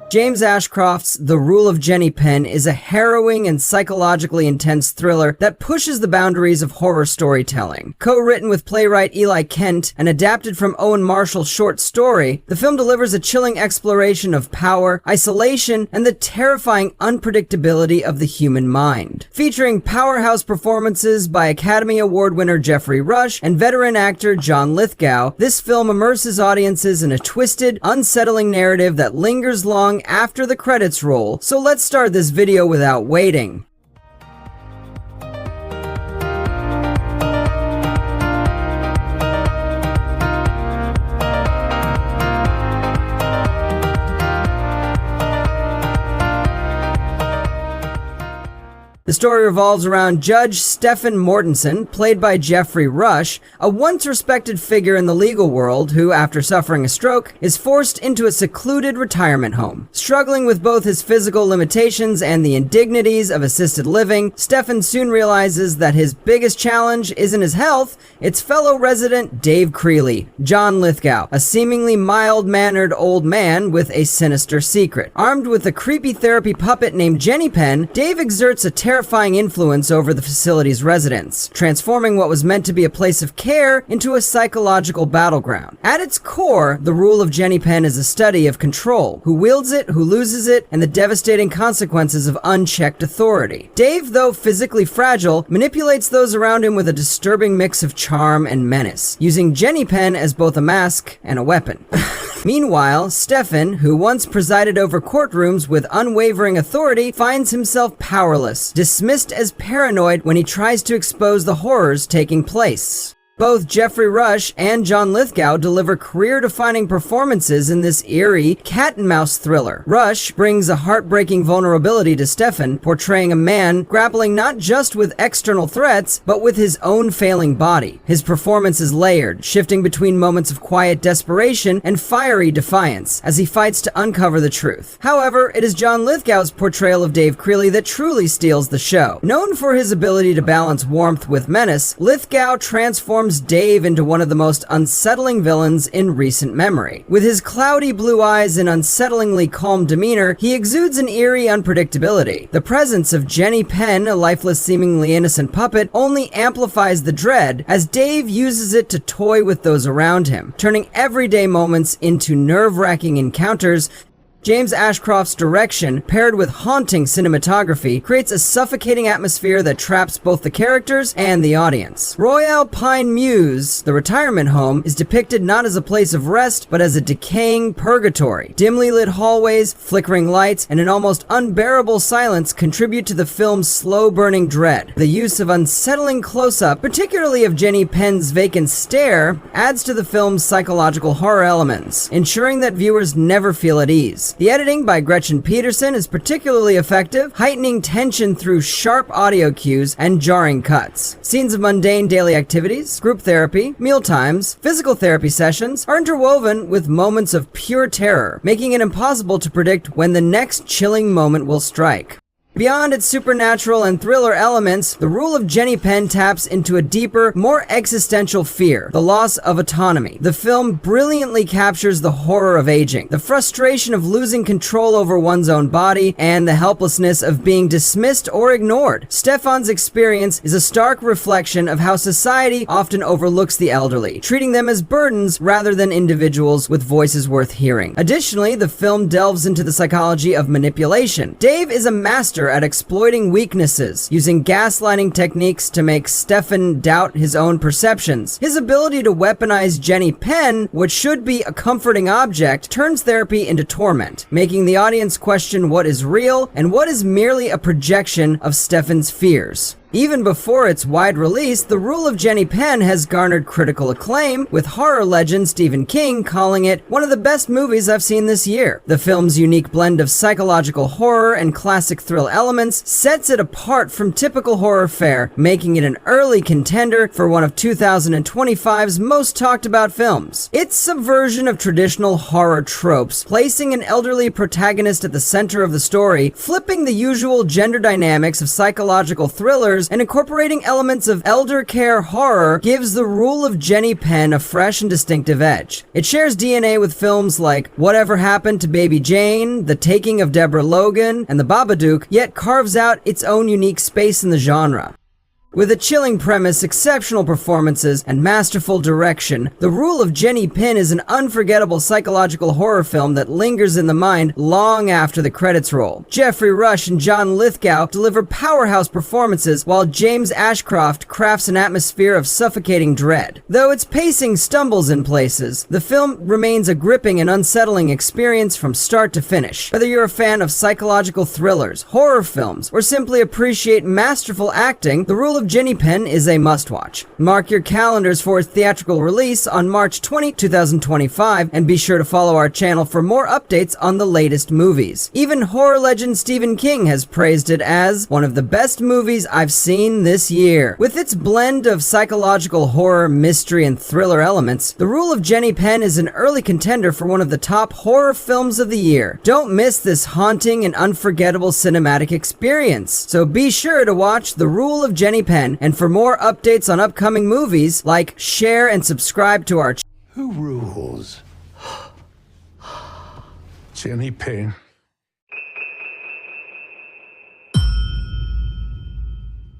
James Ashcroft's The Rule of Jenny Penn is a harrowing and psychologically intense thriller that pushes the boundaries of horror storytelling. Co-written with playwright Eli Kent and adapted from Owen Marshall's short story, the film delivers a chilling exploration of power, isolation, and the terrifying unpredictability of the human mind. Featuring powerhouse performances by Academy Award winner Geoffrey and veteran actor John Lithgow, this film immerses audiences in a twisted, unsettling narrative that lingers long after the credits roll. So let's start this video without waiting. The story revolves around Judge Stephen Mortensen, played by Geoffrey, a once respected figure in the legal world who, after suffering a stroke, is forced into a secluded retirement home. Struggling with both his physical limitations and the indignities of assisted living, Stephen soon realizes that his biggest challenge isn't his health, it's fellow resident Dave Crealy, John Lithgow, a seemingly mild-mannered old man with a sinister secret. Armed with a creepy therapy puppet named Jenny Penn, Dave exerts a terrifying influence over the facility's residents, transforming what was meant to be a place of care into a psychological battleground. At its core, the rule of Jenny Penn is a study of control, who wields it, who loses it, and the devastating consequences of unchecked authority. Dave, though physically fragile, manipulates those around him with a disturbing mix of charm and menace, using Jenny Penn as both a mask and a weapon. Meanwhile, Stephen, who once presided over courtrooms with unwavering authority, finds himself powerless, dismissed as paranoid when he tries to expose the horrors taking place. Both Geoffrey and John Lithgow deliver career-defining performances in this eerie cat-and-mouse thriller. Rush brings a heartbreaking vulnerability to Stephen, portraying a man grappling not just with external threats, but with his own failing body. His performance is layered, shifting between moments of quiet desperation and fiery defiance as he fights to uncover the truth. However, it is John Lithgow's portrayal of Dave Crealy that truly steals the show. Known for his ability to balance warmth with menace, Lithgow transforms Dave into one of the most unsettling villains in recent memory. With his cloudy blue eyes and unsettlingly calm demeanor, he exudes an eerie unpredictability. The presence of Jenny Penn, a lifeless, seemingly innocent puppet, only amplifies the dread as Dave uses it to toy with those around him, turning everyday moments into nerve-wracking encounters. James Ashcroft's direction, paired with haunting cinematography, creates a suffocating atmosphere that traps both the characters and the audience. Royale Pine Mews, the retirement home, is depicted not as a place of rest, but as a decaying purgatory. Dimly lit hallways, flickering lights, and an almost unbearable silence contribute to the film's slow-burning dread. The use of unsettling close-up, particularly of Jenny Penn's vacant stare, adds to the film's psychological horror elements, ensuring that viewers never feel at ease. The editing by Gretchen Peterson is particularly effective, heightening tension through sharp audio cues and jarring cuts. Scenes of mundane daily activities, group therapy, mealtimes, physical therapy sessions are interwoven with moments of pure terror, making it impossible to predict when the next chilling moment will strike. Beyond its supernatural and thriller elements, The Rule of Jenny Penn taps into a deeper, more existential fear, the loss of autonomy. The film brilliantly captures the horror of aging, the frustration of losing control over one's own body, and the helplessness of being dismissed or ignored. Stefan's experience is a stark reflection of how society often overlooks the elderly, treating them as burdens rather than individuals with voices worth hearing. Additionally, the film delves into the psychology of manipulation. Dave is a master at exploiting weaknesses, using gaslighting techniques to make Stephen doubt his own perceptions. His ability to weaponize Jenny Penn, which should be a comforting object, turns therapy into torment, making the audience question what is real and what is merely a projection of Stephen's fears. Even before its wide release, The Rule of Jenny Penn has garnered critical acclaim, with horror legend Stephen King calling it one of the best movies I've seen this year. The film's unique blend of psychological horror and classic thrill elements sets it apart from typical horror fare, making it an early contender for one of 2025's most talked about films. Its subversion of traditional horror tropes, placing an elderly protagonist at the center of the story, flipping the usual gender dynamics of psychological thrillers thrillers and incorporating elements of elder care horror gives The Rule of Jenny Penn a fresh and distinctive edge. It shares DNA with films like Whatever Happened to Baby Jane, The Taking of Deborah Logan, and The Babadook, yet carves out its own unique space in the genre. With a chilling premise, exceptional performances, and masterful direction, The Rule of Jenny Penn is an unforgettable psychological horror film that lingers in the mind long after the credits roll. Geoffrey Rush and John Lithgow deliver powerhouse performances, while James Ashcroft crafts an atmosphere of suffocating dread. Though its pacing stumbles in places, the film remains a gripping and unsettling experience from start to finish. Whether you're a fan of psychological thrillers, horror films, or simply appreciate masterful acting, The Rule of Jenny Penn is a must-watch. Mark your calendars for its theatrical release on March 20, 2025, and be sure to follow our channel for more updates on the latest movies. Even horror legend Stephen King has praised it as one of the best movies I've seen this year. With its blend of psychological horror, mystery, and thriller elements, The Rule of Jenny Penn is an early contender for one of the top horror films of the year. Don't miss this haunting and unforgettable cinematic experience. So be sure to watch The Rule of Jenny Penn, and for more updates on upcoming movies, like, share, and subscribe to our channel. Who rules? Jenny Penn.